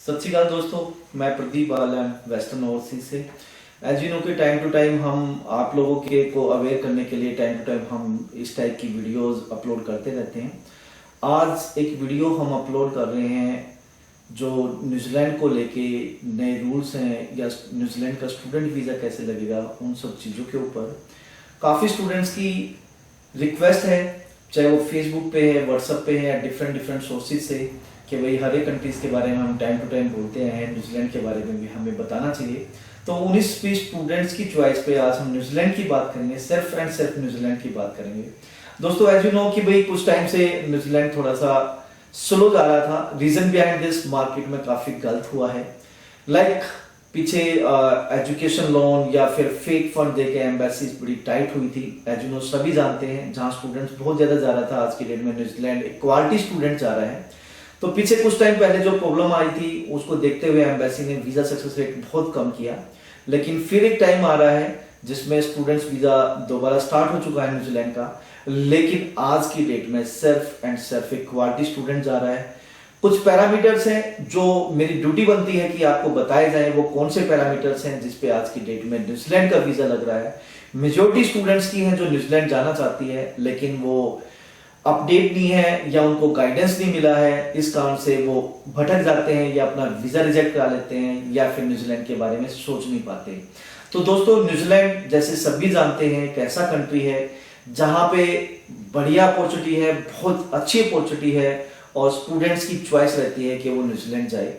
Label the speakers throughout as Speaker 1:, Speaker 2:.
Speaker 1: सत श्री अकाल दोस्तों, मैं प्रदीप बालन वेस्टर्न ओवरसीज से। एज यू नो कि टाइम टू टाइम हम आप लोगों के को अवेयर करने के लिए टाइम टू टाइम हम इस टाइप की वीडियोस अपलोड करते रहते हैं। आज एक वीडियो हम अपलोड कर रहे हैं जो न्यूजीलैंड को लेके नए रूल्स हैं या न्यूजीलैंड का स्टूडेंट वीज़ा कैसे लगेगा, उन सब चीज़ों के ऊपर। काफ़ी स्टूडेंट्स की रिक्वेस्ट है, चाहे वो फेसबुक पे है, व्हाट्सएप पे है या डिफरेंट सोर्सेज से, कि भाई हर एक कंट्रीज के बारे में हम टाइम टू टाइम बोलते हैं, न्यूजीलैंड के बारे में भी हमें बताना चाहिए। तो 19-20 स्टूडेंट्स की चॉइस पे आज हम न्यूजीलैंड की बात करेंगे, सिर्फ एंड सिर्फ न्यूजीलैंड की बात करेंगे। दोस्तों एज यू नो कि भाई कुछ टाइम से न्यूजीलैंड थोड़ा सा स्लो जा रहा था। रीजन बिहाइंड दिस, मार्केट में काफी गलत हुआ है। लाइक पीछे एजुकेशन लोन या फिर फेक फंड देके एम्बेसी बड़ी टाइट हुई थी। एज यू नो सभी जानते हैं, जहां स्टूडेंट्स बहुत ज्यादा जा रहा था, आज की डेट में न्यूजीलैंड एक क्वालिटी स्टूडेंट जा रहा है। तो पीछे कुछ टाइम पहले जो प्रॉब्लम आई थी उसको देखते हुए एम्बेसी ने वीजा सक्सेस रेट बहुत कम किया। लेकिन फिर एक टाइम आ रहा है जिसमें स्टूडेंट्स वीजा दोबारा स्टार्ट हो चुका है न्यूजीलैंड का। लेकिन आज की डेट में सिर्फ एंड सिर्फ एक क्वालिटी स्टूडेंट जा रहा है। कुछ पैरामीटर्स हैं जो मेरी ड्यूटी बनती है कि आपको बताए जाए। वो कौन से पैरामीटर्स हैं जिसपे आज की डेट में न्यूजीलैंड का वीजा लग रहा है। मेजोरिटी स्टूडेंट्स की हैं जो न्यूजीलैंड जाना चाहती है, लेकिन वो अपडेट नहीं है या उनको गाइडेंस नहीं मिला है, इस कारण से वो भटक जाते हैं या अपना वीजा रिजेक्ट करा लेते हैं या फिर न्यूजीलैंड के बारे में सोच नहीं पाते। तो दोस्तों न्यूजीलैंड जैसे सभी जानते हैं एक ऐसा कंट्री है जहां पे बढ़िया अपॉर्चुनिटी है, बहुत अच्छी अपॉर्चुनिटी है और स्टूडेंट्स की चॉइस रहती है कि वो न्यूजीलैंड जाए।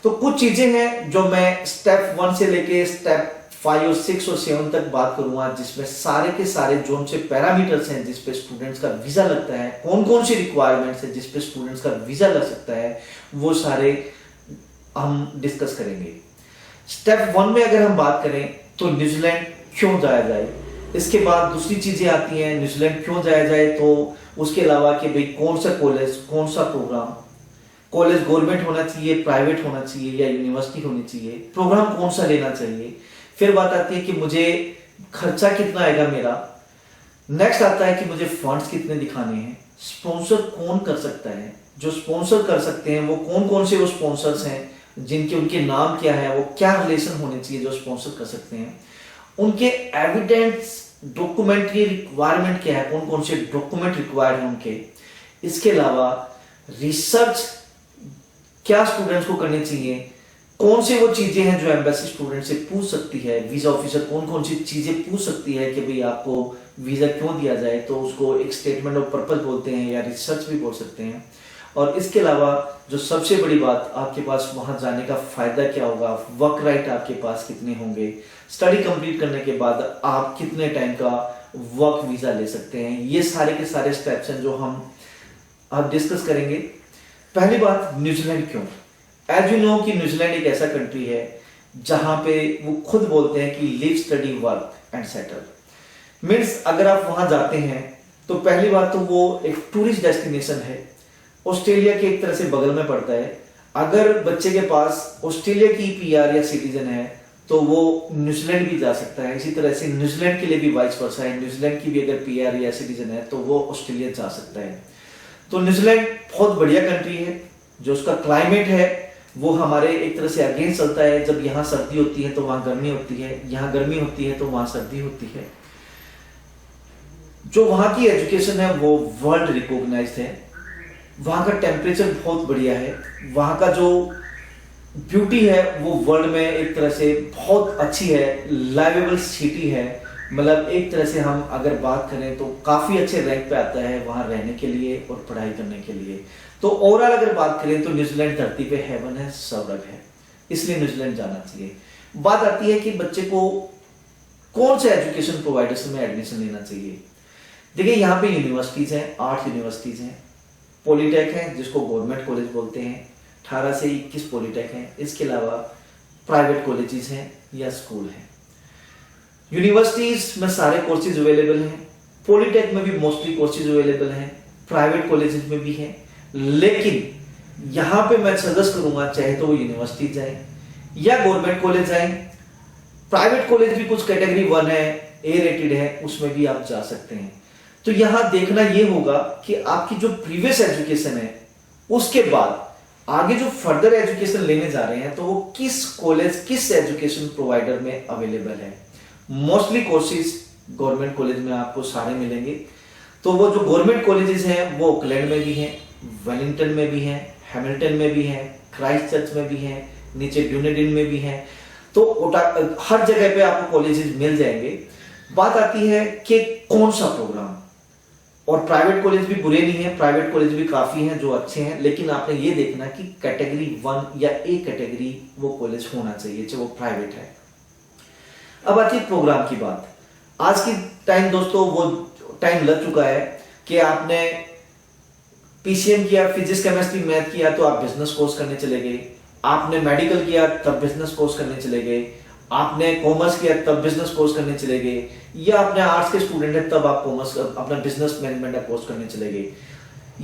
Speaker 1: तो कुछ चीजें हैं जो मैं स्टेप 1 से लेके स्टेप 5 और 6 और 7 तक बात करूंगा, जिसमें सारे के सारे जोन से पैरामीटर्स हैं जिसपे स्टूडेंट्स का वीजा लगता है, कौन कौन सी रिक्वायरमेंट्स है जिसपे स्टूडेंट्स का वीजा लग सकता है, वो सारे हम डिस्कस करेंगे। स्टेप 1 में अगर हम बात करें तो न्यूजीलैंड क्यों जाया जाए। इसके बाद दूसरी चीजें आती हैं, न्यूजीलैंड क्यों जाया जाए, तो उसके अलावा कि भाई कौन सा कॉलेज, कौन सा प्रोग्राम, कॉलेज गवर्नमेंट होना चाहिए, प्राइवेट होना चाहिए या यूनिवर्सिटी होनी चाहिए, प्रोग्राम कौन सा लेना चाहिए। फिर बात आती है कि मुझे खर्चा कितना आएगा मेरा। नेक्स्ट आता है कि मुझे फंड्स कितने दिखाने हैं, स्पॉन्सर कौन कर सकता है, जो स्पॉन्सर कर सकते हैं वो कौन कौन से वो स्पॉन्सर्स हैं, जिनके उनके नाम क्या है, वो क्या रिलेशन होने चाहिए जो स्पॉन्सर कर सकते हैं, उनके एविडेंस डॉक्यूमेंट्री रिक्वायरमेंट क्या है, कौन कौन से डॉक्यूमेंट रिक्वायर्ड है उनके। इसके अलावा रिसर्च क्या स्टूडेंट्स को करनी चाहिए, कौन सी वो चीजें हैं जो एम्बेसी स्टूडेंट से पूछ सकती है, वीजा ऑफिसर कौन कौन सी चीजें पूछ सकती है कि भाई आपको वीजा क्यों दिया जाए, तो उसको एक स्टेटमेंट ऑफ पर्पस बोलते हैं या रिसर्च भी बोल सकते हैं। और इसके अलावा जो सबसे बड़ी बात, आपके पास वहां जाने का फायदा क्या होगा, वर्क राइट आपके पास कितने होंगे, स्टडी कंप्लीट करने के बाद आप कितने टाइम का वर्क वीजा ले सकते हैं, ये सारे के सारे स्टेप्स हैं जो हम अब डिस्कस करेंगे। पहली बात, न्यूजीलैंड क्यों। एज यू नो कि न्यूजीलैंड एक ऐसा कंट्री है जहां पे वो खुद बोलते हैं कि live, study, work and settle. Means अगर आप वहां जाते हैं तो पहली बात तो वो एक टूरिस्ट डेस्टिनेशन है, ऑस्ट्रेलिया के एक तरह से बगल में पड़ता है। अगर बच्चे के पास ऑस्ट्रेलिया की पीआर या सिटीजन है तो वो न्यूजीलैंड भी जा सकता है। इसी तरह से न्यूजीलैंड के लिए भी वाइस वर्सा है, न्यूजीलैंड की भी अगर पीआर या सिटीजन है तो वो ऑस्ट्रेलिया जा सकता है। तो न्यूजीलैंड बहुत बढ़िया कंट्री है। जो उसका क्लाइमेट है वो हमारे एक तरह से अगेंस्ट चलता है। जब यहाँ सर्दी होती है तो वहां गर्मी होती है, यहाँ गर्मी होती है तो वहां सर्दी होती है। जो वहां की एजुकेशन है वो वर्ल्ड रिकॉग्नाइज्ड है। वहां का टेम्परेचर बहुत बढ़िया है। वहां का जो ब्यूटी है वो वर्ल्ड में एक तरह से बहुत अच्छी है। लाइवेबल सिटी है, मतलब एक तरह से हम अगर बात करें तो काफी अच्छे रैंक पे आता है वहां रहने के लिए और पढ़ाई करने के लिए। तो ओवरऑल अगर बात करें तो न्यूजीलैंड धरती पे हेवन है, स्वर्ग है, इसलिए न्यूजीलैंड जाना चाहिए। बात आती है कि बच्चे को कौन से एजुकेशन प्रोवाइडर्स में एडमिशन लेना चाहिए। देखिए यहाँ पे यूनिवर्सिटीज हैं, 8 यूनिवर्सिटीज हैं, पॉलिटेक है जिसको गवर्नमेंट कॉलेज बोलते हैं, 18 से 21 पॉलिटेक हैं। इसके अलावा प्राइवेट कॉलेजेस हैं या स्कूल हैं। यूनिवर्सिटीज में सारे कोर्सेज अवेलेबल हैं, पॉलिटेक में भी मोस्टली कोर्सेज अवेलेबल हैं, प्राइवेट कॉलेजेस में भी हैं। लेकिन यहां पे मैं सजेस्ट करूंगा चाहे तो वो यूनिवर्सिटी जाए या गवर्नमेंट कॉलेज जाए। प्राइवेट कॉलेज भी कुछ कैटेगरी 1 है, ए रेटेड है, उसमें भी आप जा सकते हैं। तो यहां देखना यह होगा कि आपकी जो प्रीवियस एजुकेशन है उसके बाद आगे जो फर्दर एजुकेशन लेने जा रहे हैं तो वो किस कॉलेज, किस एजुकेशन प्रोवाइडर में अवेलेबल है। मोस्टली कोर्सेज गवर्नमेंट कॉलेज में आपको सारे मिलेंगे। तो वो जो गवर्नमेंट कॉलेजेस हैं वो ऑकलैंड में भी हैं, वेलिंगटन में भी हैं, हैमिल्टन में भी हैं, क्राइस्ट चर्च में भी हैं, नीचे ड्यूनेडिन में भी हैं। तो हर जगह पे आपको कॉलेजेस मिल जाएंगे। बात आती है कि कौन सा प्रोग्राम, और प्राइवेट कॉलेज भी बुरे नहीं है, प्राइवेट कॉलेज भी काफी हैं जो अच्छे हैं, लेकिन आपने ये देखना कि कैटेगरी 1 या ए कैटेगरी वो कॉलेज होना चाहिए चाहे वो प्राइवेट है। अब आती है प्रोग्राम की बात। आज की टाइम दोस्तों वो टाइम लग चुका है कि आपने पीसीएम किया, फिजिक्स केमिस्ट्री मैथ किया तो आप बिजनेस कोर्स करने चले गए, आपने मेडिकल किया तब बिजनेस कोर्स करने चले गए, आपने कॉमर्स किया तब बिजनेस कोर्स करने चले गए, या आपने आर्ट्स के स्टूडेंट है तब आप कॉमर्स अपना बिजनेस मैनेजमेंट का कोर्स करने चले गए।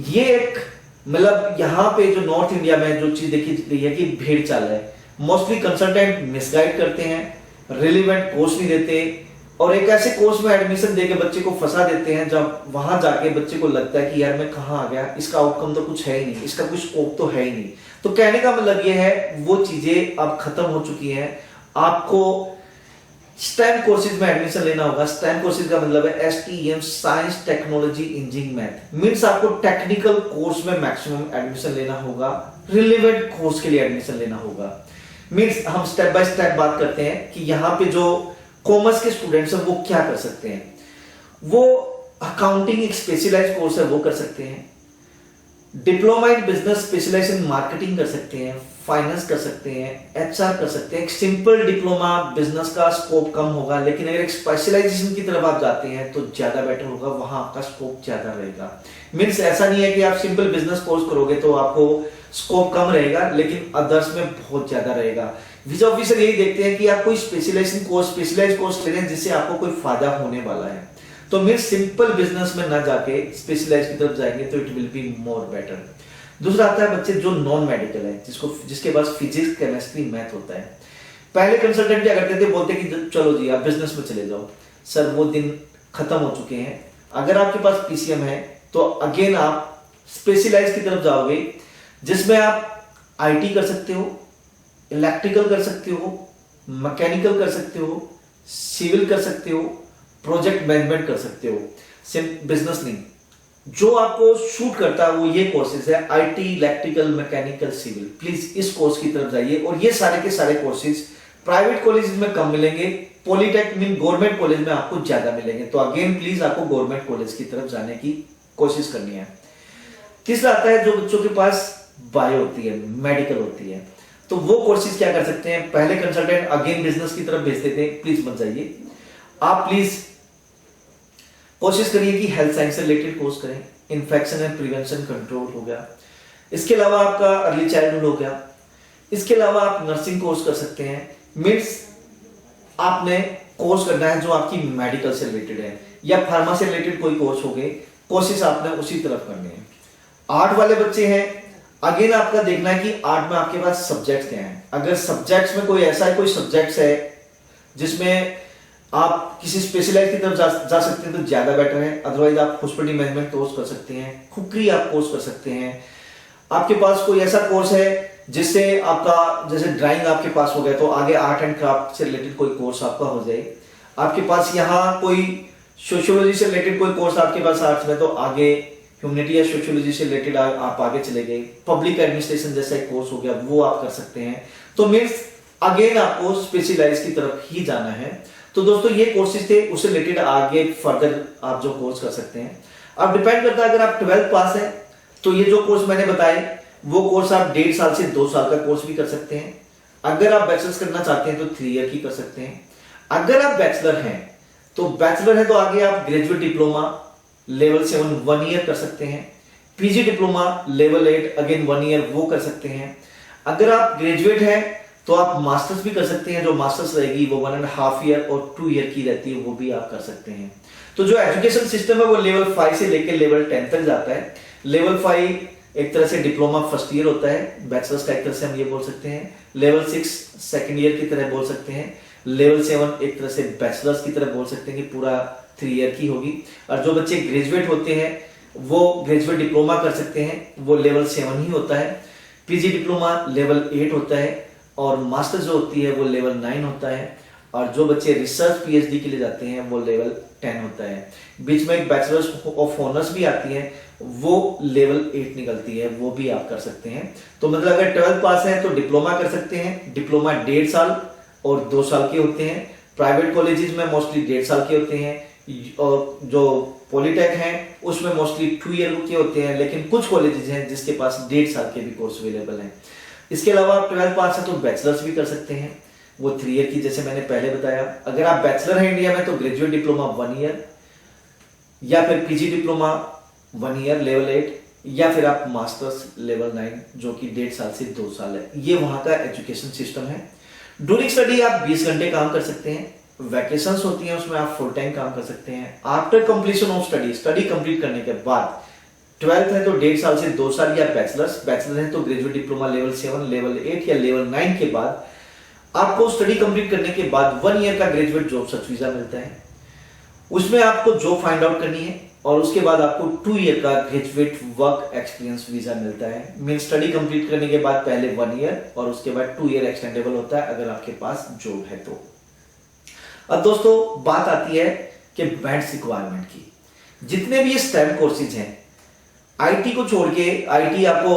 Speaker 1: ये एक मतलब यहाँ पे जो नॉर्थ इंडिया में जो चीज देखी गई है कि भीड़ चाल है। मोस्टली कंसल्टेंट मिसगाइड करते हैं, रिलेवेंट कोर्स नहीं देते, और एक ऐसे कोर्स में एडमिशन देके बच्चे को फंसा देते हैं जब वहां जाके बच्चे को लगता है कि यार मैं कहाँ आ गया, इसका आउटकम तो कुछ है ही नहीं, इसका कुछ स्कोप तो है ही नहीं। तो कहने का मतलब ये है वो चीजें अब खत्म हो चुकी हैं। आपको स्टेम कोर्सेज में एडमिशन लेना होगा। स्टेम कोर्सेज का मतलब है STEM, science technology engineering math. Means आपको टेक्निकल कोर्स में मैक्सिमम एडमिशन लेना होगा, रिलेवेंट कोर्स के लिए एडमिशन लेना होगा। मींस हम स्टेप बाय स्टेप बात करते हैं कि यहाँ पे जो कॉमर्स के स्टूडेंट्स हैं वो क्या कर सकते हैं। वो अकाउंटिंग एक स्पेशलाइज्ड कोर्स है वो कर सकते हैं, diploma in business specialise in marketing कर सकते हैं, फाइनेंस कर सकते हैं, HR कर सकते हैं। एक सिंपल डिप्लोमा बिजनेस का स्कोप कम होगा, लेकिन अगर एक स्पेशलाइजेशन की तरफ आप जाते हैं तो ज्यादा बेटर होगा, वहां आपका स्कोप ज्यादा रहेगा। मींस ऐसा नहीं है कि आप सिंपल बिजनेस कोर्स करोगे तो आपको स्कोप कम रहेगा, लेकिन अदर्स में बहुत ज्यादा रहेगा। वीजा ऑफिसर यही देखते हैं कि आप कोई स्पेशलाइजेशन कोर्स, स्पेशलाइज्ड कोर्स ले रहे हैं जिससे आपको कोई फायदा होने वाला है। तो मींस सिंपल बिजनेस में ना जाके स्पेशलाइज की तरफ जाएंगे तो it will be more better. दूसरा आता है बच्चे जो नॉन मेडिकल है, जिसके पास फिजिक्स केमिस्ट्री मैथ होता है। पहले कंसल्टेंट क्या करते थे, बोलते कि चलो जी आप बिजनेस में चले जाओ। सर वो दिन खत्म हो चुके हैं। अगर आपके पास PCM है तो अगेन आप स्पेशलाइज की तरफ जाओगे, जिसमें आप IT कर सकते हो, इलेक्ट्रिकल कर सकते हो, मैकेनिकल कर सकते हो, सिविल कर सकते हो, प्रोजेक्ट मैनेजमेंट कर सकते हो। सिर्फ बिजनेस नहीं, जो आपको शूट करता है वो ये कोर्सेज है, IT, electrical, mechanical, civil. Please इस कोर्स की तरफ जाइए। और ये सारे के सारे कोर्सेज प्राइवेट कॉलेज में कम मिलेंगे, पॉलिटेक्निक गवर्नमेंट कॉलेज में आपको ज्यादा मिलेंगे। तो अगेन प्लीज आपको गवर्नमेंट कॉलेज की तरफ जाने की कोशिश करनी है। तीसरा आता है जो बच्चों के पास बायो होती है, मेडिकल होती है, तो वो कोर्सेज क्या कर सकते हैं। पहले कंसल्टेंट अगेन बिजनेस की तरफ भेजते थे, प्लीज मत जाइए। आप प्लीज कोशिश करिए कि हेल्थ साइंस से रिलेटेड कोर्स करें। इन्फेक्शन एंड प्रिवेंशन कंट्रोल हो गया, इसके अलावा आपका अर्ली चाइल्डहुड हो गया, इसके अलावा आप नर्सिंग कोर्स कर सकते हैं। मीन्स आपने कोर्स करना है जो आपकी मेडिकल से रिलेटेड है या फार्मा से रिलेटेड कोई कोर्स हो गए, कोर्सेज आपने उसी तरफ करने हैं। आर्ट वाले बच्चे हैं, अगेन आपका देखना है कि आर्ट में आपके पास सब्जेक्ट्स क्या हैं। अगर सब्जेक्ट्स में कोई ऐसा कोई सब्जेक्ट्स है जिसमें आप किसी स्पेशलाइज की तरफ जा सकते हैं तो ज्यादा बेटर है। अदरवाइज आप हॉस्पिटल मैनेजमेंट कोर्स कर सकते हैं, कुकरी आप कोर्स कर सकते हैं। आपके पास कोई ऐसा कोर्स है जिससे आपका, जैसे ड्राइंग आपके पास हो गया तो आगे आर्ट एंड क्राफ्ट से रिलेटेड कोई कोर्स आपका हो जाए। आपके पास यहाँ कोई सोशियोलॉजी से रिलेटेड कोई कोर्स आपके पास आर्ट्स में, तो आगे ह्यूमैनिटी या सोशियोलॉजी से रिलेटेड आप आगे चले गए। पब्लिक एडमिनिस्ट्रेशन जैसा एक कोर्स हो गया वो आप कर सकते हैं। तो मीन्स अगेन आपको स्पेशलाइज की तरफ ही जाना है। तो दोस्तों ये कोर्सेज थे, उससे रिलेटेड आगे फर्दर आप जो कोर्स कर सकते हैं। अब डिपेंड करता है, अगर आप 12th पास है तो ये जो कोर्स मैंने बताए वो कोर्स आप 1.5 साल से 2 साल का कोर्स भी कर सकते हैं। अगर आप बैचलर्स करना चाहते हैं तो 3 ईयर की कर सकते हैं। अगर आप बैचलर हैं तो आगे आप ग्रेजुएट डिप्लोमा लेवल 7 1 ईयर कर सकते हैं। PG diploma level 8 again 1 year वो कर सकते हैं। अगर आप ग्रेजुएट हैं तो आप मास्टर्स भी कर सकते हैं, जो मास्टर्स रहेगी वो 1.5 ईयर और 2 ईयर की रहती है, वो भी आप कर सकते हैं। तो जो एजुकेशन सिस्टम है वो लेवल 5 से लेकर लेवल 10 तक जाता है। लेवल 5 एक तरह से डिप्लोमा फर्स्ट ईयर होता है, बैचलर्स का एक तरह से हम ये बोल सकते हैं। लेवल 6 सेकेंड ईयर की तरह बोल सकते हैं। लेवल 7 एक तरह से बैचलर्स की तरह बोल सकते हैं कि पूरा 3 ईयर की होगी। और जो बच्चे ग्रेजुएट होते हैं वो ग्रेजुएट डिप्लोमा कर सकते हैं, वो लेवल 7 ही होता है। पीजी डिप्लोमा लेवल 8 होता है और मास्टर जो होती है वो लेवल 9 होता है, और जो बच्चे रिसर्च पीएचडी के लिए जाते हैं वो लेवल 10 होता है। बीच में एक बैचलर्स ऑफ ऑनर्स भी आती है, वो लेवल 8 निकलती है, वो भी आप कर सकते हैं। तो मतलब अगर 12th पास है तो डिप्लोमा कर सकते हैं। डिप्लोमा 1.5 साल और 2 साल के होते हैं। प्राइवेट कॉलेजेस में मोस्टली 1.5 साल के होते हैं, और जो पॉलिटेक हैं उसमें मोस्टली 2 ईयर के होते हैं, लेकिन कुछ कॉलेजेस हैं जिसके पास 1.5 साल के भी कोर्स अवेलेबल हैं। इसके अलावा आप 12th पास है तो बैचलर्स भी कर सकते हैं, वो 3 ईयर की, जैसे मैंने पहले बताया। अगर आप बैचलर हैं इंडिया में तो ग्रेजुएट डिप्लोमा 1 ईयर, या फिर पीजी डिप्लोमा 1 ईयर लेवल 8, या फिर आप मास्टर्स लेवल 9 जो कि 1.5 साल से 2 साल है। ये वहां का एजुकेशन सिस्टम है। ड्यूरिंग स्टडी आप 20 घंटे काम कर सकते हैं। वैकेशंस होती हैं उसमें आप फुल टाइम काम कर सकते हैं। After completion of study complete करने के बाद 12th है तो 1.5 साल से 2 साल या बैचलर है तो ग्रेजुएट डिप्लोमा लेवल 7, लेवल 8 या लेवल 9 के बाद आपको स्टडी कंप्लीट करने के बाद 1 ईयर का ग्रेजुएट जॉब सर्च वीजा मिलता है। उसमें आपको जॉब फाइंड आउट करनी है और उसके बाद आपको 2 ईयर का ग्रेजुएट वर्क एक्सपीरियंस वीजा मिलता है। मीन स्टडी कंप्लीट करने के बाद पहले 1 ईयर और उसके बाद 2 ईयर एक्सटेंडेबल होता है अगर आपके पास जॉब है तो। अब दोस्तों बात आती है कि बैंड्स रिक्वायरमेंट की। जितने भी स्टेम कोर्सेज हैं, आईटी को छोड़ के, आईटी आपको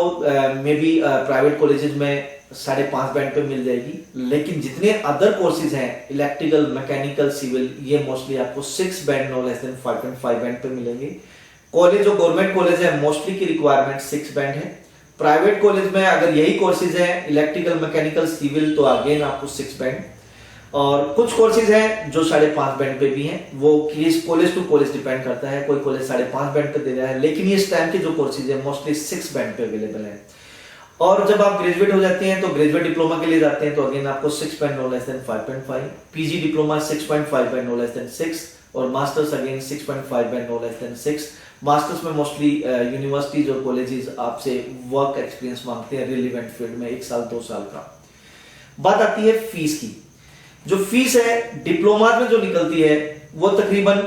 Speaker 1: मे बी प्राइवेट कॉलेजेस में 5.5 बैंड पे मिल जाएगी, लेकिन जितने अदर कोर्सेज हैं इलेक्ट्रिकल, मैकेनिकल, सिविल, ये मोस्टली आपको 6 band no less than 5.5 band पे मिलेंगे। कॉलेज जो गवर्नमेंट कॉलेज है मोस्टली की रिक्वायरमेंट 6 बैंड है। प्राइवेट कॉलेज में अगर यही कोर्सेज हैं इलेक्ट्रिकल, मैकेनिकल, सिविल, तो अगेन आपको 6 बैंड। और कुछ कोर्सेज हैं जो 5.5 बैंड पे भी हैं, वो कॉलेज टू कॉलेज डिपेंड करता है। कोई कॉलेज 5.5 बैंड पे दे रहा है, लेकिन ये इस टाइम के जो कोर्सेज हैं मोस्टली 6 बैंड पे अवेलेबल है। और जब आप ग्रेजुएट हो जाते हैं तो ग्रेजुएट डिप्लोमा के लिए जाते हैं तो अगेन आपको 6 band no less than 5.5, PG diploma 6.5 band no less than 6, और masters again 6.5 band no less than 6। Masters में मोस्टली यूनिवर्सिटीज और कॉलेजेस आपसे वर्क एक्सपीरियंस मांगते हैं रिलेवेंट फील्ड में 1 साल 2 साल का। बात आती है फीस की। जो फीस है डिप्लोमा में जो निकलती है वो तकरीबन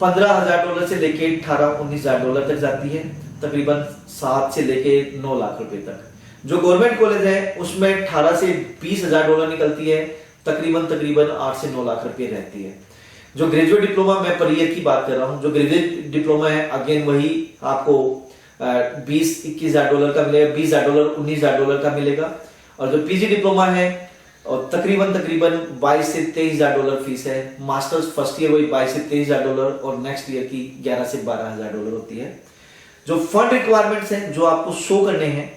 Speaker 1: $15,000 से लेके $18-19,000 तक जाती है, तकरीबन 7 से लेके 9 लाख रुपए तक। जो गवर्नमेंट कॉलेज है उसमें 18 से $20,000 निकलती है, तकरीबन 8 से 9 लाख रुपए रहती है। जो ग्रेजुएट डिप्लोमा, मैं पर ईयर की बात कर रहा हूं, जो ग्रेजुएट डिप्लोमा है अगेन वही आपको $20-21,000 का मिलेगा, $20,000 $19,000 का मिलेगा। और जो पीजी डिप्लोमा है और तकरीबन 22 से $23,000 फीस है। मास्टर्स फर्स्ट ईयर वही 22 से $23,000 और नेक्स्ट ईयर की 11 से $12,000 होती है। जो फंड रिक्वायरमेंट्स हैं जो आपको शो करने हैं,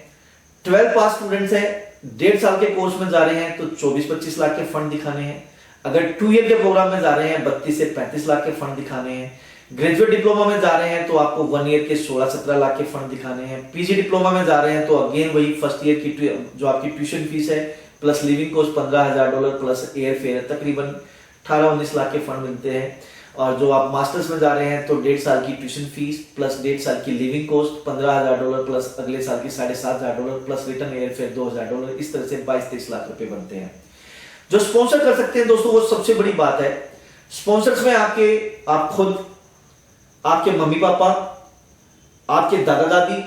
Speaker 1: 12 पास स्टूडेंट्स हैं, 1.5 साल के कोर्स में जा रहे हैं तो 24-25 लाख के फंड दिखाने हैं। अगर 2 ईयर के प्रोग्राम में जा रहे हैं 32 से 35 लाख के फंड दिखाने हैं। ग्रेजुएट डिप्लोमा में जा रहे हैं तो आपको 1 ईयर के 16-17 लाख के फंड दिखाने हैं। पीजी डिप्लोमा में जा रहे हैं तो अगेन वही फर्स्ट ईयर की जो आपकी ट्यूशन फीस है plus living cost $15,000 plus air fare, तकरीबन 18-19 लाख के फंड मिलते हैं। और जो आप मास्टर्स में जा रहे हैं तो 1.5 साल की ट्यूशन फीस प्लस 1.5 साल की लिविंग कॉस्ट $15,000 प्लस अगले साल की $7,500 प्लस रिटर्न एयर फेयर $2,000, इस तरह से 22-23 लाख रुपए बनते हैं। जो स्पॉन्सर कर सकते हैं दोस्तों वो सबसे बड़ी बात है। स्पॉन्सर्स में आप खुद, आपके मम्मी पापा, आपके दादा दादी,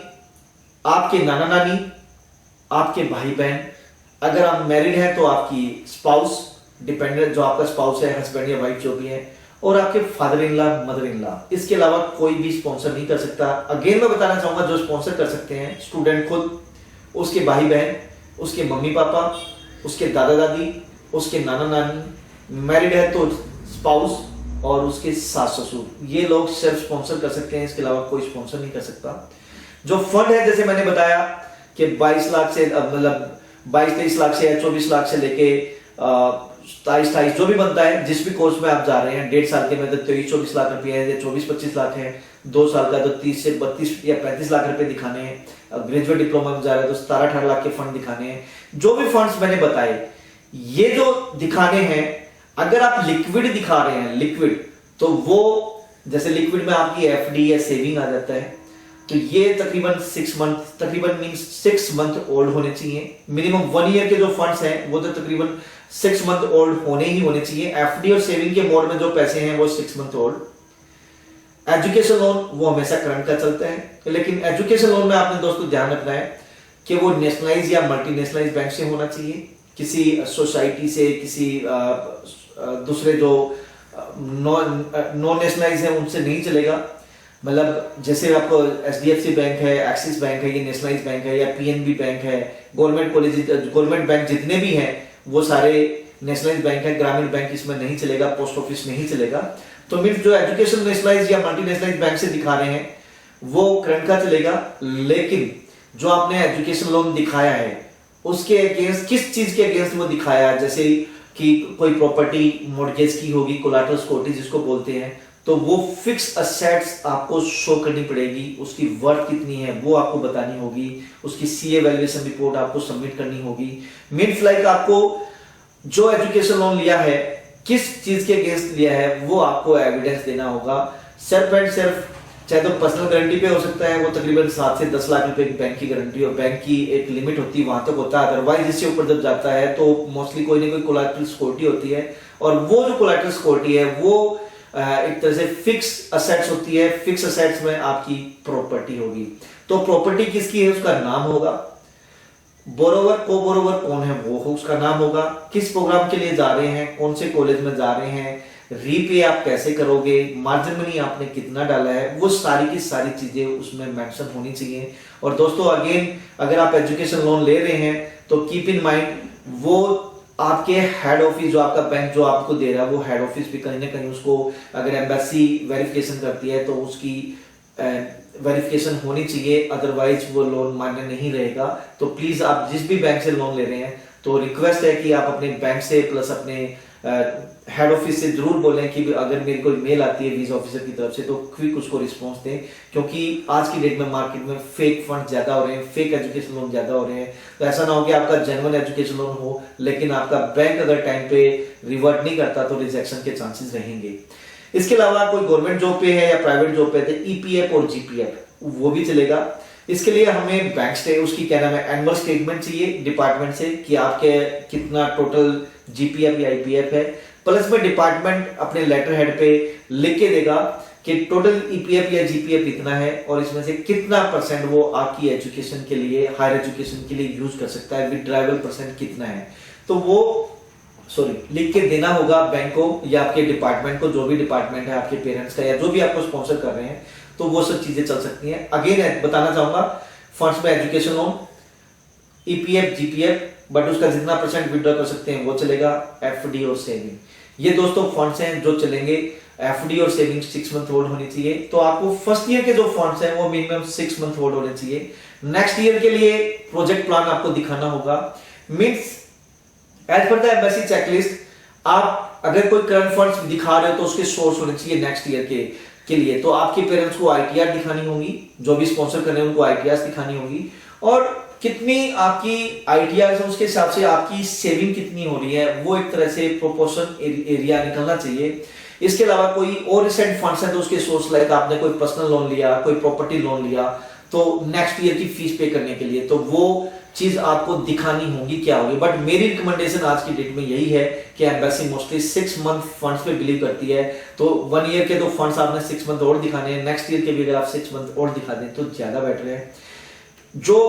Speaker 1: आपके नाना नानी, आपके भाई बहन, अगर आप मैरिड हैं तो आपकी स्पाउस, डिपेंडेंट जो आपका स्पाउस है, हस्बैंड या वाइफ जो भी है, और आपके father in law, mother in law. इसके अलावा कोई भी स्पॉन्सर नहीं कर सकता। अगेन मैं बताना चाहूंगा जो स्पॉन्सर कर सकते हैं स्टूडेंट खुद, उसके भाई बहन, उसके मम्मी पापा, उसके दादा दादी, उसके नाना नानी, मैरिड है तो स्पाउस और उसके सास ससुर, ये लोग सिर्फ स्पॉन्सर कर सकते हैं। इसके अलावा कोई स्पॉन्सर नहीं कर सकता। जो फंड है जैसे मैंने बताया कि 22 लाख से मतलब 22-23 लाख से या 24 लाख से लेके 27-28 जो भी बनता है, जिस भी कोर्स में आप जा रहे हैं, 1.5 साल के में तो 23-24 लाख रुपए है, 24-25 लाख है, 2 साल का तो 30 से 32 या 35 लाख रुपए दिखाने हैं। ग्रेजुएट डिप्लोमा में जा रहे हैं तो 17-18 लाख के फंड दिखाने हैं। जो भी फंड्स मैंने बताए ये जो दिखाने हैं, अगर आप लिक्विड दिखा रहे हैं लिक्विड, तो वो जैसे लिक्विड में आपकी एफडी या सेविंग आ जाता है, तो ये तकरीबन 6 मंथ, तकरीबन मींस 6 मंथ ओल्ड होने चाहिए। मिनिमम 1 ईयर के जो फंड्स हैं वो तो तकरीबन 6 मंथ ओल्ड होने ही होने चाहिए। एफडी और सेविंग के मोड में जो पैसे हैं वो 6 मंथ ओल्ड। एजुकेशन लोन वो हमेशा करंट का चलता है, लेकिन एजुकेशन लोन में आपने दोस्तों ध्यान रखना है कि वो नेशनलाइज या मल्टीनेशनलाइज बैंक से होना चाहिए, किसी सोसाइटी से, किसी दूसरे जो नॉन नेशनलाइज है उनसे नहीं चलेगा। मतलब जैसे आपको HDFC बैंक है, एक्सिस बैंक है, ये नेशनलाइज बैंक है, या PNB बैंक है, गवर्नमेंट कॉलेज, गवर्नमेंट बैंक जितने भी हैं वो सारे नेशनलाइज बैंक है। ग्रामीण बैंक इसमें नहीं चलेगा, पोस्ट ऑफिस नहीं चलेगा। तो मीन्स जो एजुकेशन नेशनलाइज या मल्टीनेशनलाइज बैंक से दिखा रहे हैं वो करंट का चलेगा, लेकिन जो आपने एजुकेशन लोन दिखाया है उसके अगेंस्ट, किस चीज के अगेंस्ट वो दिखाया, जैसे कि कोई प्रॉपर्टी मॉर्गेज की होगी, कोलैटरल सिक्योरिटी जिसको बोलते हैं, तो वो फिक्स असेट्स आपको शो करनी पड़ेगी, उसकी वर्थ कितनी है वो आपको बतानी होगी, उसकी CA वैल्यूएशन रिपोर्ट आपको सबमिट करनी होगी। मीन्स लाइक आपको जो एजुकेशन लोन लिया है किस चीज के अगेंस्ट लिया है वो आपको एविडेंस देना होगा। सिर्फ एंड सिर्फ चाहे तो पर्सनल गारंटी पे हो सकता है, वो तकरीबन 7 से 10 लाख रुपए की बैंक की गारंटी, और बैंक की एक लिमिट होती है, वहां तक होता है। अदरवाइज इससे ऊपर जब जाता है तो मोस्टली कोई ना कोई कोलैटरल सिक्योरिटी होती है, और वो जो कोलैटरल सिक्योरिटी है वो एक तरह से फिक्स असेट्स होती है। फिक्स असेट्स में आपकी प्रॉपर्टी होगी। तो प्रॉपर्टी किसकी है उसका नाम होगा, बोरोवर को बोरोवर कौन है वो उसका नाम होगा, किस प्रोग्राम के लिए जा रहे हैं, कौन से कॉलेज में जा रहे हैं, रीपे आप कैसे करोगे, मार्जिन मनी आपने कितना डाला है, वो सारी की सारी चीजें उसमें मेंशन होनी चाहिए। और दोस्तों अगेन, अगर आप एजुकेशन लोन ले रहे हैं तो कीप इन माइंड वो आपके हेड ऑफिस, जो आपका बैंक जो आपको दे रहा है, वो हेड ऑफिस भी कहीं ना कहीं उसको, अगर एम्बेसी वेरिफिकेशन करती है तो उसकी वेरिफिकेशन होनी चाहिए, अदरवाइज वो लोन मान्य नहीं रहेगा। तो प्लीज आप जिस भी बैंक से लोन ले रहे हैं तो रिक्वेस्ट है कि आप अपने बैंक से प्लस अपने हेड ऑफिस से जरूर बोलें कि अगर मेरे को मेल आती है वीजा ऑफिसर की तरफ से तो क्विक उसको रिस्पॉन्स दें, क्योंकि आज की डेट में मार्केट में फेक फंड ज्यादा हो रहे हैं, फेक एजुकेशन लोन ज्यादा हो रहे हैं। तो ऐसा ना हो कि आपका जेन्युइन एजुकेशन लोन हो लेकिन आपका बैंक अगर टाइम पे रिवर्ट नहीं करता तो रिजेक्शन के चांसेस रहेंगे। इसके अलावा कोई गवर्नमेंट जॉब पे है या प्राइवेट जॉब पे है तो EPF और GPF वो भी चलेगा। इसके लिए हमें बैंक स्टे उसकी क्या नाम है एनुअल स्टेटमेंट चाहिए डिपार्टमेंट से कि आपके कितना टोटल GPF या EPF है, प्लस में डिपार्टमेंट अपने लेटर हेड पे लिख के देगा कि टोटल EPF या GPF इतना है और इसमें से कितना % वो आपकी एजुकेशन के लिए, हायर एजुकेशन के लिए यूज कर सकता है, विड्राएबल % कितना है। तो वो लिख के देना होगा बैंक को या आपके डिपार्टमेंट को, जो भी डिपार्टमेंट है आपके पेरेंट्स का या जो भी आपको स्पॉन्सर कर रहे हैं, तो वो सब चीजें चल सकती हैं। अगेन बताना चाहूंगा, फंड्स में education loan, EPF GPF, but उसका जितना % विड्रॉ कर सकते हैं वो चलेगा। FD और सेविंग, ये दोस्तों फंड्स हैं जो चलेंगे। FD और सेविंग 6 मंथ होल्ड होनी चाहिए। तो आपको फर्स्ट ईयर के जो फंड्स हैं वो मिनिमम 6 मंथ होल्ड होने चाहिए। नेक्स्ट ईयर के लिए प्रोजेक्ट प्लान आपको दिखाना होगा। Means as per the embassy checklist, आप अगर कोई करंट फंड्स दिखा रहे हो तो उसके सोर्स होने चाहिए नेक्स्ट ईयर के लिए। तो आपके पेरेंट्स को ITR दिखानी होगी, जो भी स्पॉन्सर कर रहे हैं उनको ITR दिखानी होगी, और कितनी आपकी ITR है उसके हिसाब से आपकी सेविंग कितनी हो रही है वो एक तरह से प्रोपोर्शन एरिया निकलना चाहिए। इसके अलावा कोई और रिसेंट फंड्स हैं तो उसके सोर्स, लाइक आपने कोई पर्सनल लोन लिया, कोई प्रॉपर्टी लोन लिया तो नेक्स्ट ईयर की फीस पे करने के लिए, तो वो चीज आपको दिखानी होगी क्या होगी। बट मेरी रिकमेंडेशन आज की डेट में यही है कि एम्बेसी मोस्टली 6 मंथ फंड्स पे बिलीव करती है। तो 1 ईयर के तो फंड्स आपने 6 मंथ और दिखाने हैं, नेक्स्ट ईयर के भी अगर आप 6 मंथ और दिखा दें तो ज्यादा बेटर है। जो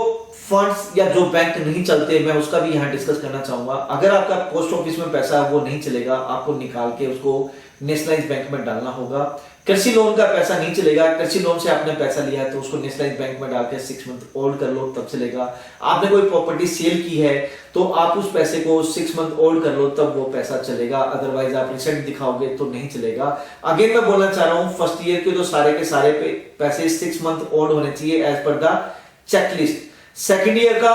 Speaker 1: फंड्स या जो बैंक नहीं चलते, मैं उसका भी यहाँ डिस्कस करना चाहूंगा। अगर आपका पोस्ट ऑफिस में पैसा वो नहीं चलेगा, आपको निकाल के उसको नेशनलाइज बैंक में डालना होगा। कृषि लोन का पैसा नहीं चलेगा, कृषि लोन से आपने पैसा लिया है तो उसको नेशनलाइज बैंक में डाल के 6 मंथ होल्ड कर लो तब चलेगा। आपने कोई प्रॉपर्टी सेल की है तो आप उस पैसे को 6 मंथ होल्ड कर लो तब वो पैसा चलेगा, अदरवाइज आप रिसेंट दिखाओगे तो नहीं चलेगा। अगेन मैं बोलना चाह रहा हूँ, फर्स्ट ईयर के तो सारे के सारे पैसे 6 मंथ होल्ड होने चाहिए as per the checklist. Second year का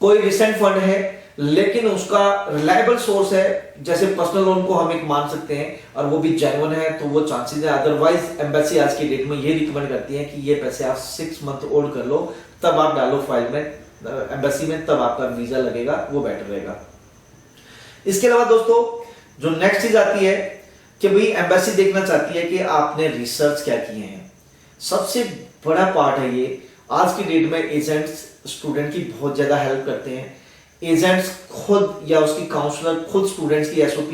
Speaker 1: कोई रिसेंट फंड है लेकिन उसका रिलायबल सोर्स है, जैसे पर्सनल लोन को हम एक मान सकते हैं और वो भी जेन्युइन है, तो वो चांसेस है। अदरवाइज एम्बेसी आज की डेट में ये रिकमेंड करती है कि ये पैसे आप 6 मंथ होल्ड कर लो तब आप डालो फाइल में एम्बेसी में, तब आपका वीजा लगेगा, वो बेटर रहेगा। इसके अलावा दोस्तों जो नेक्स्ट चीज आती है कि भाई एम्बेसी देखना चाहती है कि आपने रिसर्च क्या किए हैं। सबसे बड़ा पार्ट है ये। आज की डेट में एजेंट्स स्टूडेंट की बहुत ज्यादा हेल्प करते हैं। एजेंट्स खुद या उसकी काउंसलर खुद स्टूडेंट्स की SOP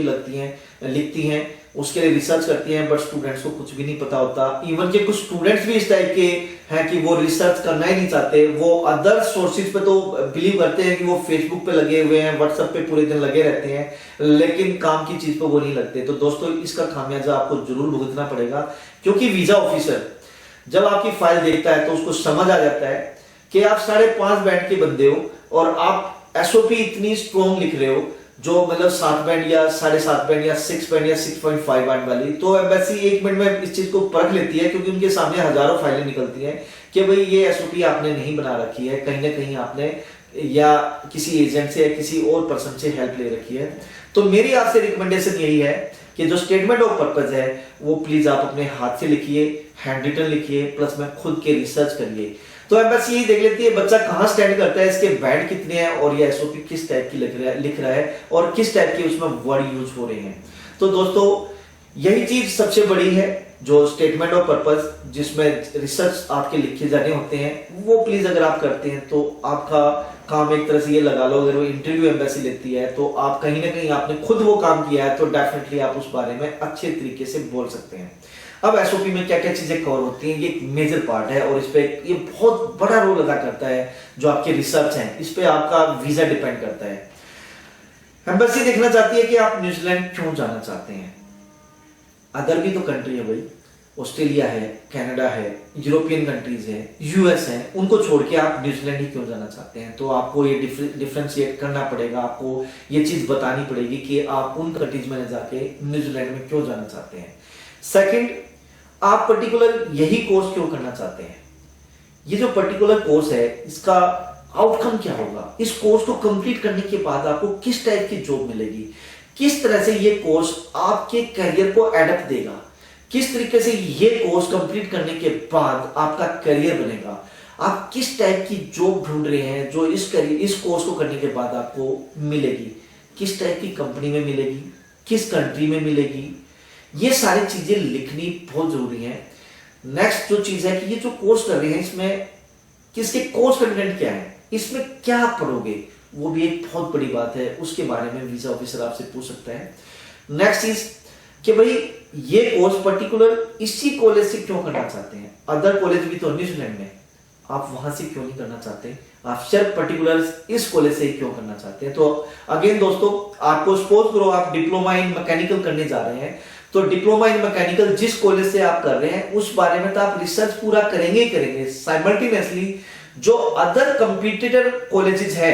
Speaker 1: लिखती हैं उसके लिए रिसर्च करती हैं, बट स्टूडेंट्स को कुछ भी नहीं पता होता। इवन के कुछ स्टूडेंट्स भी इस टाइप के हैं कि वो रिसर्च करना ही नहीं चाहते, वो अदर सोर्सेज पे तो बिलीव करते हैं कि वो फेसबुक पे लगे हुए हैं, व्हाट्सएप पे पूरे दिन लगे रहते हैं, लेकिन काम की चीज पे वो नहीं लगते। तो दोस्तों इसका खामियाजा आपको जरूर भुगतना पड़ेगा, क्योंकि वीजा ऑफिसर जब आपकी फाइल देखता है तो उसको समझ आ जाता है कि आप 5.5 बैंड के बंदे हो और आप एसओपी इतनी स्ट्रॉन्ग लिख रहे हो, जो मतलब 7 बैंड या 7.5 बैंड या 6 बैंड या 6.5 बैंड वाली। तो एम्बेसी 1 मिनट में इस चीज को परख लेती है, क्योंकि उनके सामने हजारों फाइलें निकलती हैं कि भाई ये एसओपी आपने नहीं बना रखी है, कहीं ना कहीं आपने या किसी एजेंट से या किसी और पर्सन से हेल्प ले रखी है। तो मेरी आपसे रिकमेंडेशन यही है कि जो स्टेटमेंट ऑफ पर्पज है वो प्लीज आप अपने हाथ से लिखिए, हैंड रिटन लिखिए, प्लस में खुद के रिसर्च करिए। तो एम्बेसी यही देख लेती है बच्चा कहां स्टैंड करता है, इसके बैंड कितने हैं और ये एसओपी किस टाइप की लिख रहा है और किस टाइप के उसमें वर्ड यूज हो रहे हैं। तो दोस्तों यही चीज सबसे बड़ी है, जो स्टेटमेंट ऑफ पर्पज जिसमें रिसर्च आपके लिखे जाने होते हैं, वो प्लीज अगर आप करते हैं तो आपका काम एक तरह से ये लगा लो, अगर वो इंटरव्यू एम्बेसी लेती है तो आप कहीं ना कहीं आपने खुद वो काम किया है, तो डेफिनेटली आप उस बारे में अच्छे तरीके से बोल सकते हैं। अब एसओपी में क्या क्या चीजें कवर होती हैं, ये एक मेजर पार्ट है और इस पे ये बहुत बड़ा रोल अदा करता है। जो आपके रिसर्च है इस पे आपका वीजा डिपेंड करता है। एम्बेसी देखना चाहती है कि आप न्यूजीलैंड क्यों जाना चाहते हैं। अदर भी तो कंट्री है भाई, ऑस्ट्रेलिया है, कनाडा है, यूरोपियन कंट्रीज है, यूएस है, उनको छोड़ के आप न्यूजीलैंड ही क्यों जाना चाहते हैं। तो आपको ये डिफरेंशिएट करना पड़ेगा, आपको ये चीज बतानी पड़ेगी कि आप उन कंट्रीज में जाके न्यूजीलैंड में क्यों जाना चाहते हैं। सेकंड, आप पर्टिकुलर यही कोर्स क्यों करना चाहते हैं। ये जो पर्टिकुलर कोर्स है इसका आउटकम क्या होगा, इस कोर्स को कंप्लीट करने के बाद आपको किस टाइप की जॉब मिलेगी, किस तरह से ये कोर्स आपके करियर को एडप्ट देगा, किस तरीके से ये कोर्स कंप्लीट करने के बाद आपका करियर बनेगा, आप किस टाइप की जॉब ढूंढ रहे हैं जो इस कोर्स को करने के बाद आपको मिलेगी, किस टाइप की कंपनी में मिलेगी, किस कंट्री में मिलेगी, ये सारी चीजें लिखनी बहुत जरूरी है। नेक्स्ट जो चीज है कि ये जो कोर्स कर रहे हैं इसमें किसके कोर्स कंटेंट क्या है, इसमें क्या आप पढ़ोगे, वो भी एक बहुत बड़ी बात है, उसके बारे में वीजा ऑफिसर आपसे पूछ सकता है। नेक्स्ट चीज कि भाई ये कोर्स पर्टिकुलर इसी कॉलेज से क्यों करना चाहते हैं, अदर कॉलेज भी तो न्यूजीलैंड में, आप वहां से क्यों नहीं करना चाहते, आप सिर्फ पर्टिकुलर इस कॉलेज से ही क्यों करना चाहते हैं। तो अगेन दोस्तों, आपको सपोज करो आप डिप्लोमा इन मैकेनिकल करने जा रहे हैं, तो डिप्लोमा इन मैकेनिकल जिस कॉलेज से आप कर रहे हैं उस बारे में तो आप रिसर्च पूरा करेंगे ही करेंगे। साइमल्टेनियसली जो अदर कंपटीटर कॉलेजेस है,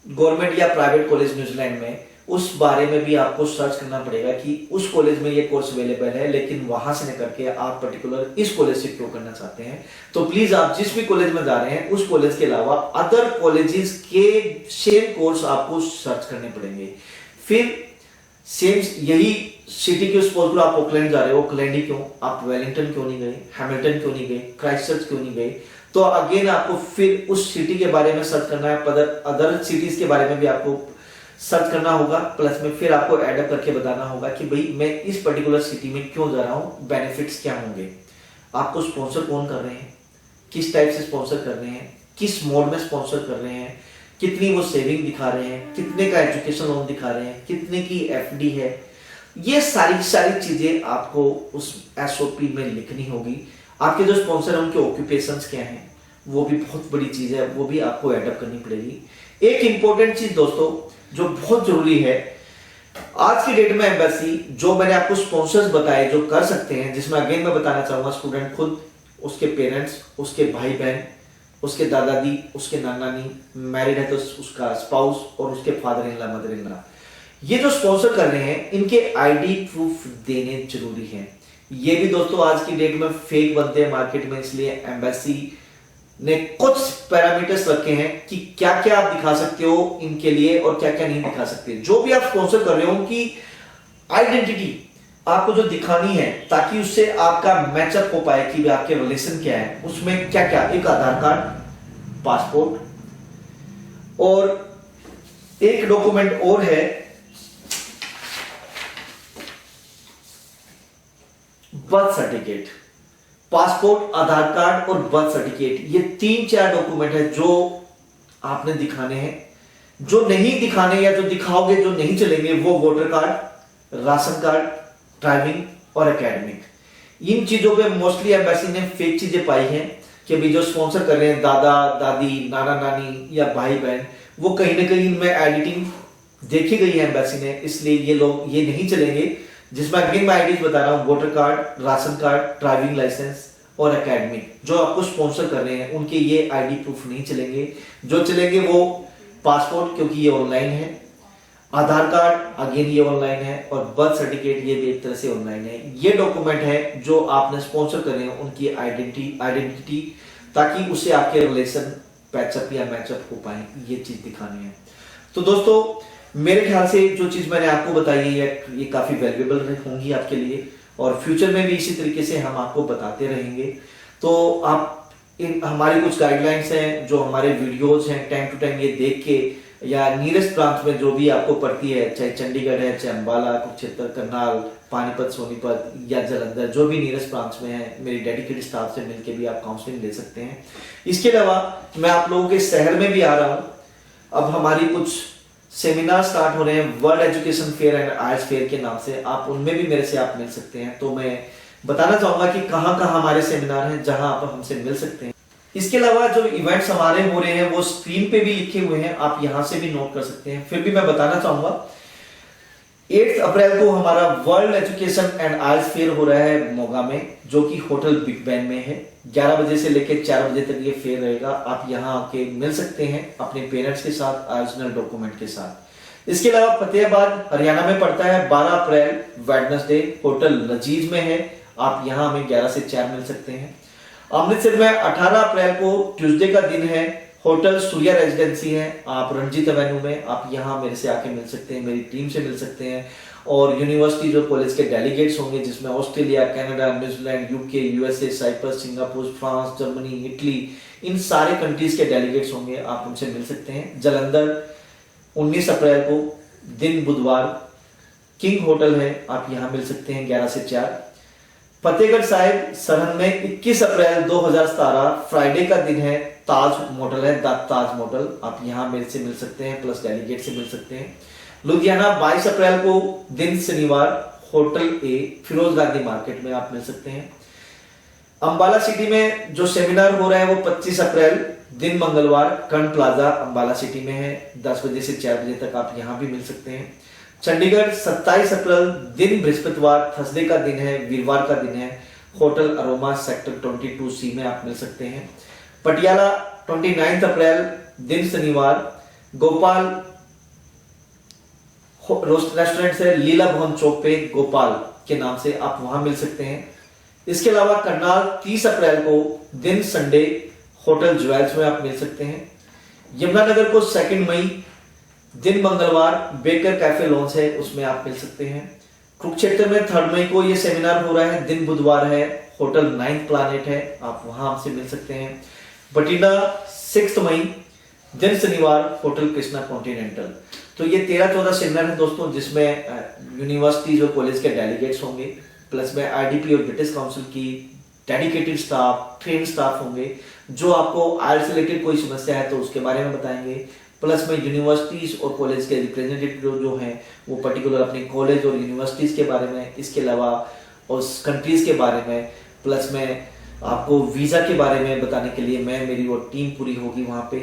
Speaker 1: गवर्नमेंट या प्राइवेट कॉलेज न्यूजीलैंड में, उस बारे में भी आपको सर्च करना पड़ेगा कि उस कॉलेज में ये कोर्स अवेलेबल है, लेकिन वहां से निकल के आप पर्टिकुलर इस कॉलेज से क्यों करना चाहते हैं। तो प्लीज आप जिस भी कॉलेज में जा रहे हैं उस कॉलेज के अलावा अदर कॉलेजेस के सेम कोर्स आपको सर्च करने पड़ेंगे। फिर सेम यही सिटी के सपोज करो आप ऑकलैंड जा रहे हो, ऑकलैंड ही क्यों, आप वेलिंगटन क्यों नहीं गए, हैमिल्टन क्यों नहीं गए, क्राइस्टचर्च क्यों नहीं गए। तो अगेन आपको फिर उस सिटी के बारे में सर्च करना है, अदर सिटीज के बारे में भी आपको सर्च करना होगा, प्लस में फिर आपको एडअप करके बताना होगा कि भाई मैं इस पर्टिकुलर सिटी में क्यों जा रहा हूं, बेनिफिट्स क्या होंगे, आपको स्पॉन्सर कौन कर रहे हैं, किस टाइप से स्पॉन्सर कर रहे हैं, किस मोड में स्पॉन्सर कर रहे हैं, कितनी वो सेविंग दिखा रहे हैं, कितने का एजुकेशन लोन दिखा रहे हैं, कितने की एफडी है। ये सारी चीजें आपको उस एसओपी में लिखनी होगी। आपके जो स्पॉन्सर है उनके ऑक्यूपेशंस क्या हैं, वो भी बहुत बड़ी चीज है, वो भी आपको एडअप करनी पड़ेगी। एक इंपॉर्टेंट चीज दोस्तों जो बहुत जरूरी है आज की डेट में, एम्बेसी जो मैंने आपको स्पॉन्सर्स बताए जो कर सकते हैं, जिसमें अगेन मैं बताना चाहूंगा स्टूडेंट खुद, उसके पेरेंट्स, उसके भाई बहन, उसके दादा दादी, उसके नाना नानी, मैरिड है तो उसका स्पाउस और उसके father in law mother in law, ये जो स्पॉन्सर कर रहे हैं इनके आईडी प्रूफ देने जरूरी है। ये भी दोस्तों आज की डेट में फेक बनते हैं मार्केट में, इसलिए एम्बेसी ने कुछ पैरामीटर्स रखे हैं कि क्या क्या आप दिखा सकते हो इनके लिए और क्या क्या नहीं दिखा सकते। जो भी आप स्पॉन्सर कर रहे हो उनकी आइडेंटिटी आपको जो दिखानी है, ताकि उससे आपका मैचअप हो पाए कि आपके रिलेशन क्या है, उसमें क्या क्या, एक आधार कार्ड, पासपोर्ट और एक डॉक्यूमेंट और है बर्थ सर्टिफिकेट। पासपोर्ट, आधार कार्ड और बर्थ सर्टिफिकेट, ये 3-4 डॉक्यूमेंट है जो आपने दिखाने हैं। जो नहीं दिखाने या जो दिखाओगे जो नहीं चलेंगे वो voter card, ration card driving और एकेडमिक। इन चीजों पे मोस्टली एम्बेसी ने फेक चीजें पाई हैं कि अभी जो स्पॉन्सर कर रहे हैं दादा दादी नाना नानी या भाई बहन, वो कहीं ना कहीं इनमें एडिटिंग देखी गई है एम्बेसी ने, इसलिए ये लोग ये नहीं चलेंगे। जिसमें अगेन मैं आईडीज बता रहा हूँ, voter card, ration card, driving licence और एकेडमिक जो आपको स्पॉन्सर कर रहे हैं उनके ये आईडी प्रूफ नहीं चलेंगे। जो चलेंगे वो पासपोर्ट, क्योंकि ये ऑनलाइन है, आधार कार्ड अगेन ये ऑनलाइन है, और बर्थ सर्टिफिकेट ये भी एक तरह से ऑनलाइन है। ये डॉक्यूमेंट है जो आपने स्पॉन्सर कर रहे हैं उनकी आइडेंटिटी, ताकि उससे आपके रिलेशन पैचअप या मैचअप हो पाए, ये चीज दिखानी है। तो दोस्तों मेरे ख्याल से जो चीज मैंने आपको बताई है ये काफी वैल्यूएबल होंगी आपके लिए, और फ्यूचर में भी इसी तरीके से हम आपको बताते रहेंगे। तो आप हमारी कुछ गाइडलाइंस हैं, जो हमारे वीडियोस हैं, टाइम टू टाइम ये देख के, या नियरेस्ट ब्रांच में जो भी आपको पड़ती है, चाहे चंडीगढ़ है, चाहे अम्बाला, कुरुक्षेत्र, करनाल, पानीपत, सोनीपत या जालंधर, जो भी नियरेस्ट ब्रांच में है, मेरी डेडिकेटेड स्टाफ से मिलकर भी आप काउंसलिंग ले सकते हैं। इसके अलावा मैं आप लोगों के शहर में भी आ रहा हूँ। अब हमारी कुछ सेमिनार स्टार्ट हो रहे हैं world education fair and arts fair के नाम से, आप उनमें भी मेरे से आप मिल सकते हैं। तो मैं बताना चाहूंगा कि कहाँ कहाँ हमारे सेमिनार हैं जहां आप हमसे मिल सकते हैं। इसके अलावा जो इवेंट्स हमारे हो रहे हैं वो स्क्रीन पे भी लिखे हुए हैं, आप यहां से भी नोट कर सकते हैं। फिर भी मैं बताना चाहूंगा 8 अप्रैल को हमारा world education and arts fair हो रहा है मोगा में, जो कि होटल बिग बैन में है। 11 बजे से लेकर 4 बजे तक ये फेयर रहेगा। आप यहाँ आके मिल सकते हैं अपने पेरेंट्स के साथ, ओरिजिनल डॉक्यूमेंट के साथ। इसके अलावा फतेहाबाद हरियाणा में पड़ता है 12 अप्रैल वेडनेसडे, होटल लजीज में है। आप यहाँ हमें 11 से 4 मिल सकते हैं। अमृतसर में 18 अप्रैल को ट्यूसडे का दिन है, होटल सूर्या रेजिडेंसी है, आप रणजीत एवेन्यू में, आप यहाँ मेरे से आके मिल सकते हैं, मेरी टीम से मिल सकते हैं। और यूनिवर्सिटी जो कॉलेज के डेलीगेट्स होंगे, जिसमें Australia, Canada, New Zealand, UK, USA, Cyprus, Singapore, France, Germany, Italy, इन सारे कंट्रीज के डेलीगेट्स होंगे, आप उनसे मिल सकते हैं। जालंधर 19 अप्रैल को दिन बुधवार, किंग होटल है, आप यहाँ मिल सकते हैं 11 से 4। फतेहगढ़ साहिब सरहद में 21 अप्रैल 2017 फ्राइडे का दिन है, ताज मॉडल है, ताज मॉडल, आप यहाँ मेरे से मिल सकते हैं, प्लस डेलीगेट से मिल सकते हैं। लुधियाना 22 अप्रैल को दिन शनिवार, होटल ए, फिरोज गांधी मार्केट में आप मिल सकते हैं। अंबाला सिटी में जो सेमिनार हो रहा है वो 25 अप्रैल दिन मंगलवार, कर्ण प्लाजा अंबाला सिटी में है, 10 बजे से 4 बजे तक आप यहाँ भी मिल सकते हैं। चंडीगढ़ 27 अप्रैल दिन बृहस्पतिवार, थर्सडे का दिन है, वीरवार का दिन है, होटल अरोमा सेक्टर 22C में आप मिल सकते हैं। पटियाला 29 अप्रैल दिन शनिवार, गोपाल रेस्टोरेंट से लीला भवन चौक पे गोपाल के नाम से आप वहां मिल सकते हैं। इसके अलावा करनाल 30 अप्रैल को दिन संडे, होटल ज्वेल्स में आप मिल सकते हैं। यमुनानगर को 2 मई दिन मंगलवार, बेकर कैफे लॉन्च है, उसमें आप मिल सकते हैं। कुरुक्षेत्र में 3 मई को ये सेमिनार हो रहा है, दिन बुधवार है, होटल 9th प्लैनेट है, आप वहां हमसे मिल सकते हैं। बठिंडा 6 मई दिन शनिवार, होटल कृष्णा कॉन्टिनेंटल। तो ये 13-14 सेमिनार है दोस्तों, जिसमें यूनिवर्सिटीज और कॉलेज के डेलीगेट्स होंगे, प्लस में आईडीपी और ब्रिटिश काउंसिल की डेडिकेटेड स्टाफ, ट्रेन स्टाफ होंगे, जो आपको आइल्स से रिलेटेड कोई समस्या है तो उसके बारे में बताएंगे। प्लस में यूनिवर्सिटीज और कॉलेज के रिप्रेजेंटेटिव जो हैं वो पर्टिकुलर अपने कॉलेज और यूनिवर्सिटीज के बारे में, इसके अलावा उस कंट्रीज के बारे में, प्लस में आपको वीजा के बारे में बताने के लिए मेरी और टीम पूरी होगी वहाँ पे।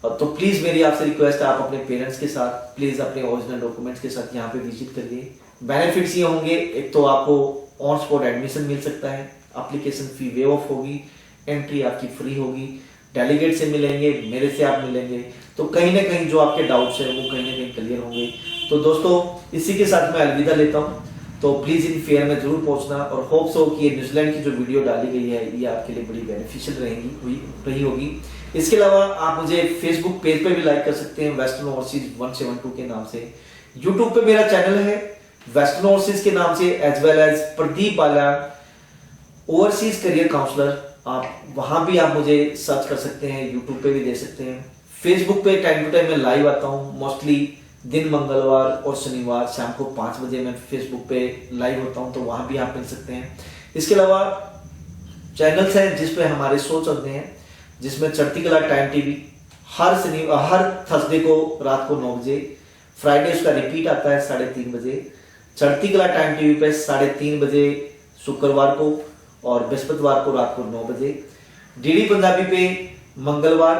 Speaker 1: तो प्लीज मेरी आपसे रिक्वेस्ट है, आप अपने पेरेंट्स के साथ प्लीज अपने ओरिजिनल डॉक्यूमेंट्स के साथ यहाँ पे विजिट करिए। बेनिफिट्स ये होंगे, एक तो आपको ऑन स्पॉट एडमिशन मिल सकता है, एप्लीकेशन फी वेव ऑफ होगी, एंट्री आपकी फ्री होगी, डेलीगेट से मिलेंगे, मेरे से आप मिलेंगे, तो कहीं ना कहीं जो आपके डाउट्स हैं वो कहीं ना कहीं क्लियर होंगे। तो दोस्तों इसी के साथ मैं अलविदा लेता हूँ। तो प्लीज इन फेयर में जरूर पहुंचना, और होप्स हो कि ये न्यूजीलैंड की जो वीडियो डाली गई है ये आपके लिए बड़ी बेनिफिशियल रही होगी। इसके अलावा आप मुझे फेसबुक पेज पे भी लाइक कर सकते हैं, वेस्टर्न ओवरसीज 172 के नाम से। यूट्यूब पे मेरा चैनल है वेस्टर्न ओवरसीज के नाम से, एज वेल एज प्रदीप बालन ओवरसीज करियर काउंसलर, आप वहां भी आप मुझे सर्च कर सकते हैं, यूट्यूब पे भी दे सकते हैं। फेसबुक पे टाइम टू टाइम मैं लाइव आता हूँ, मोस्टली दिन मंगलवार और शनिवार शाम को 5 बजे मैं फेसबुक पे लाइव होता हूँ, तो वहां भी आप मिल सकते हैं। इसके अलावा चैनल्स हैं जिसपे हमारे शो चलते हैं, जिसमें चढ़ती कला टाइम टीवी हर थर्सडे को रात को 9 बजे, फ्राइडे उसका रिपीट आता है 3:30 बजे, चढ़ती कला टाइम टीवी पे 3:30 बजे शुक्रवार को और बृहस्पतिवार को रात को 9 बजे। डीडी पंजाबी पे मंगलवार,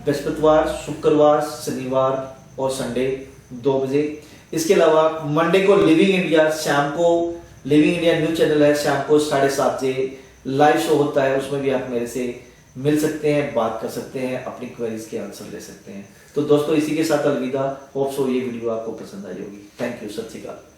Speaker 1: बृहस्पतिवार, शुक्रवार, शनिवार और संडे 2 बजे। इसके अलावा मंडे को लिविंग इंडिया, शाम को लिविंग इंडिया न्यूज चैनल है, शाम को 7:30 बजे लाइव शो होता है। उसमें भी आप मेरे से मिल सकते हैं, बात कर सकते हैं, अपनी क्वेरीज के आंसर ले सकते हैं। तो दोस्तों इसी के साथ अलविदा। होप सो ये वीडियो आपको पसंद आई होगी। थैंक यू, सत श्री अकाल।